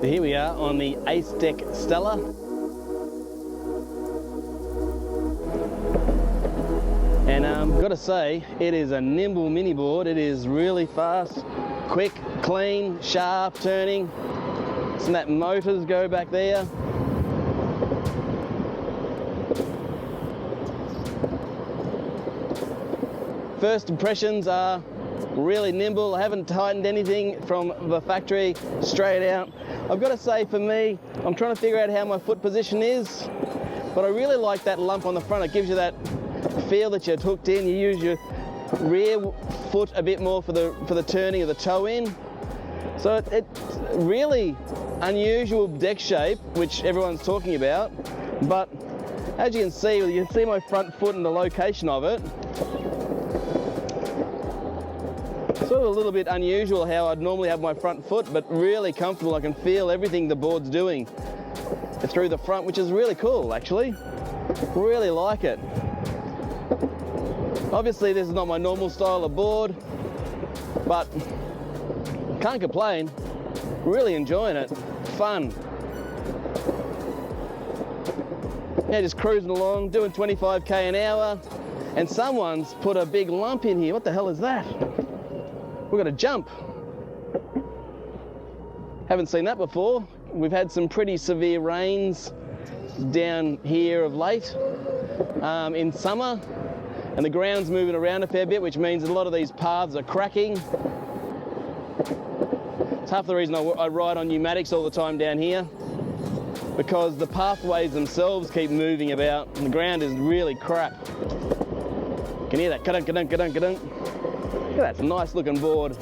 Here we are on the Acedeck Stella. And got to say, it is a nimble mini board. It is really fast, quick, clean, sharp turning. Some that motors go back there. First impressions are really nimble. I haven't tightened anything from the factory straight out. I've got to say, for me, I'm trying to figure out how my foot position is, but I really like that lump on the front. It gives you that feel that you're hooked in. You use your rear foot a bit more for the turning of the toe in. So it's really unusual deck shape, which everyone's talking about. But as you can see my front foot and the location of it. Sort of a little bit unusual how I'd normally have my front foot, but really comfortable. I can feel everything the board's doing through the front, which is really cool actually. Really like it. Obviously this is not my normal style of board, but can't complain. Really enjoying it. Fun. Yeah, just cruising along, doing 25k an hour, and someone's put a big lump in here. What the hell is that? We've got a jump. Haven't seen that before. We've had some pretty severe rains down here of late in summer, and the ground's moving around a fair bit, which means a lot of these paths are cracking. It's half the reason I ride on pneumatics all the time down here, because the pathways themselves keep moving about and the ground is really crap. Can you hear that? Ka-dunk, ka-dunk, ka-dunk, ka-dunk. Look at that, it's a nice looking board.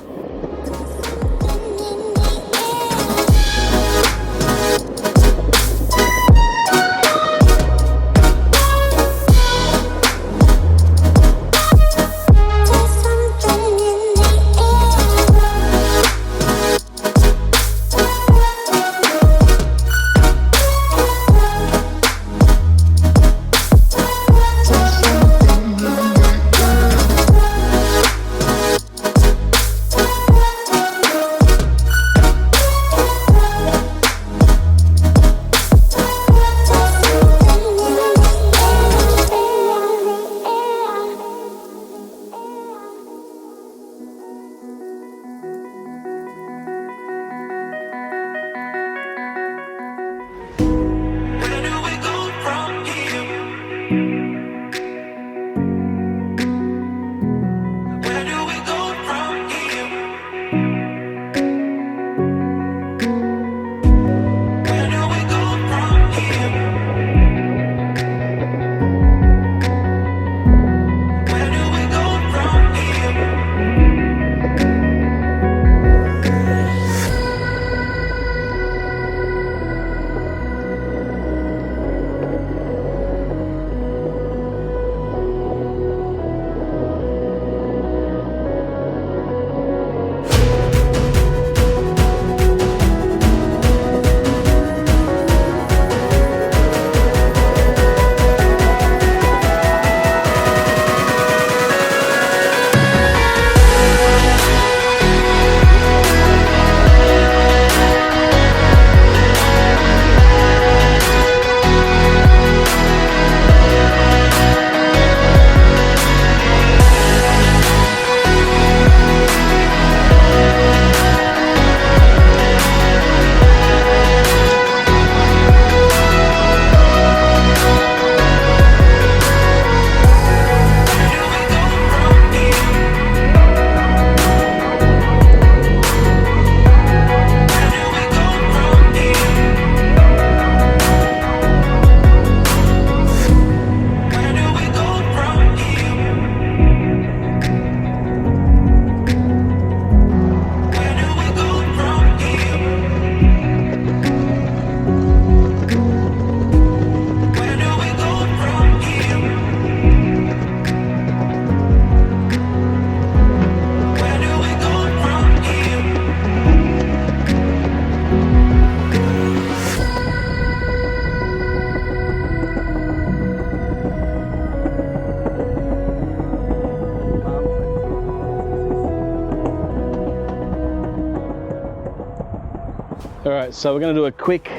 All right, so we're gonna do a quick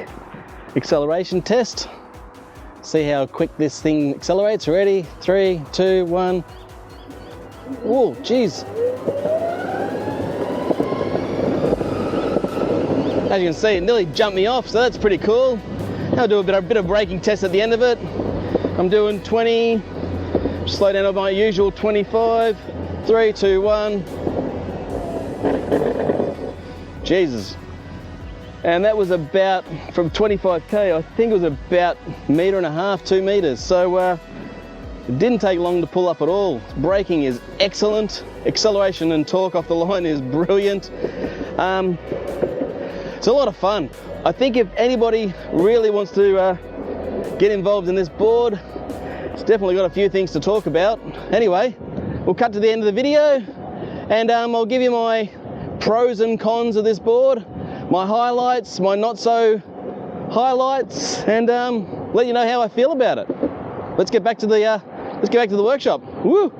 acceleration test. See how quick this thing accelerates. Ready? 3, 2, 1. Whoa, geez. As you can see, it nearly jumped me off, so that's pretty cool. I'll do a bit of braking test at the end of it. I'm doing 20, slow down to my usual 25, 3, 2, 1. Jesus. And that was about, from 25k, I think it was about 1.5 meters, 2 meters. So it didn't take long to pull up at all. Braking is excellent. Acceleration and torque off the line is brilliant. It's a lot of fun. I think if anybody really wants to get involved in this board, it's definitely got a few things to talk about. Anyway, we'll cut to the end of the video and I'll give you my pros and cons of this board, my highlights, my not so highlights, and let you know how I feel about it. Let's get back to the workshop. Woo!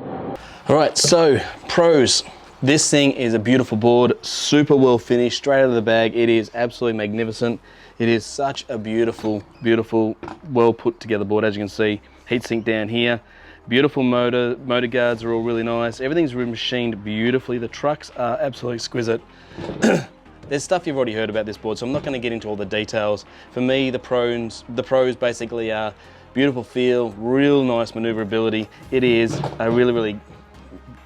All right, so pros. This thing is a beautiful board, super well finished, straight out of the bag. It is absolutely magnificent. It is such a beautiful, beautiful, well put together board. As you can see, heatsink down here. Beautiful motor guards are all really nice. Everything's machined beautifully. The trucks are absolutely exquisite. There's stuff you've already heard about this board, so I'm not going to get into all the details. For me, the pros basically are beautiful feel, real nice maneuverability. It is a really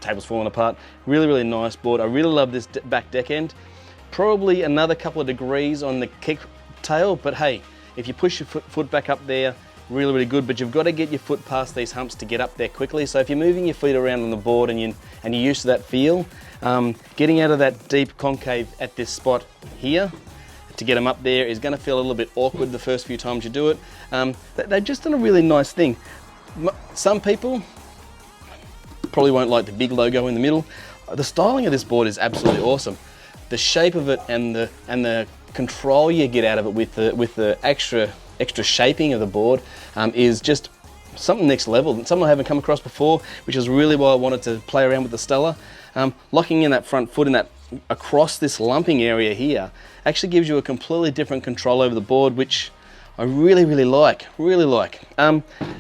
table's falling apart. Really nice board. I really love this back deck end. Probably another couple of degrees on the kick tail, but hey, if you push your foot back up there, really good, but you've got to get your foot past these humps to get up there quickly. So if you're moving your feet around on the board and you're used to that feel, getting out of that deep concave at this spot here to get them up there is going to feel a little bit awkward the first few times you do it. They've just done a really nice thing. Some people probably won't like the big logo in the middle. The styling of this board is absolutely awesome. The shape of it and the control you get out of it with the extra shaping of the board is just something next level. Something I haven't come across before, which is really why I wanted to play around with the Stella. Locking in that front foot in that across this lumping area here actually gives you a completely different control over the board, which I really like.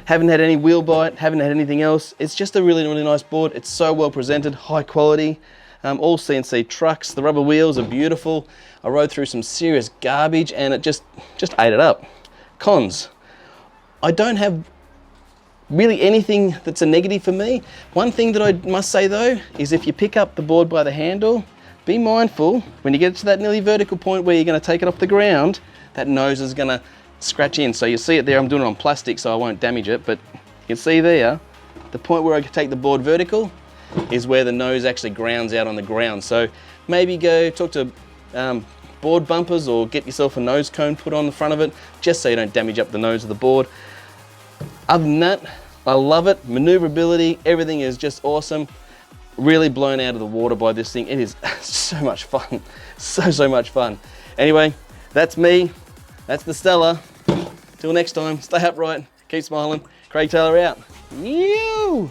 Haven't had any wheel bite, haven't had anything else. It's just a really nice board. It's so well presented, high quality. All CNC trucks. The rubber wheels are beautiful. I rode through some serious garbage and it just ate it up. Cons. I don't have really anything that's a negative for me. One thing that I must say though is if you pick up the board by the handle, be mindful when you get to that nearly vertical point where you're going to take it off the ground, that nose is going to scratch in. So you see it there, I'm doing it on plastic so I won't damage it, but you can see there, the point where I can take the board vertical is where the nose actually grounds out on the ground. So maybe go talk to board bumpers or get yourself a nose cone put on the front of it, just so you don't damage up the nose of the board. Other than that, I love it. Maneuverability, everything is just awesome. Really blown out of the water by this thing. It is so much fun, so much fun. Anyway, that's me. That's the Stella. Till next time, stay upright, keep smiling. Craig Taylor out. You.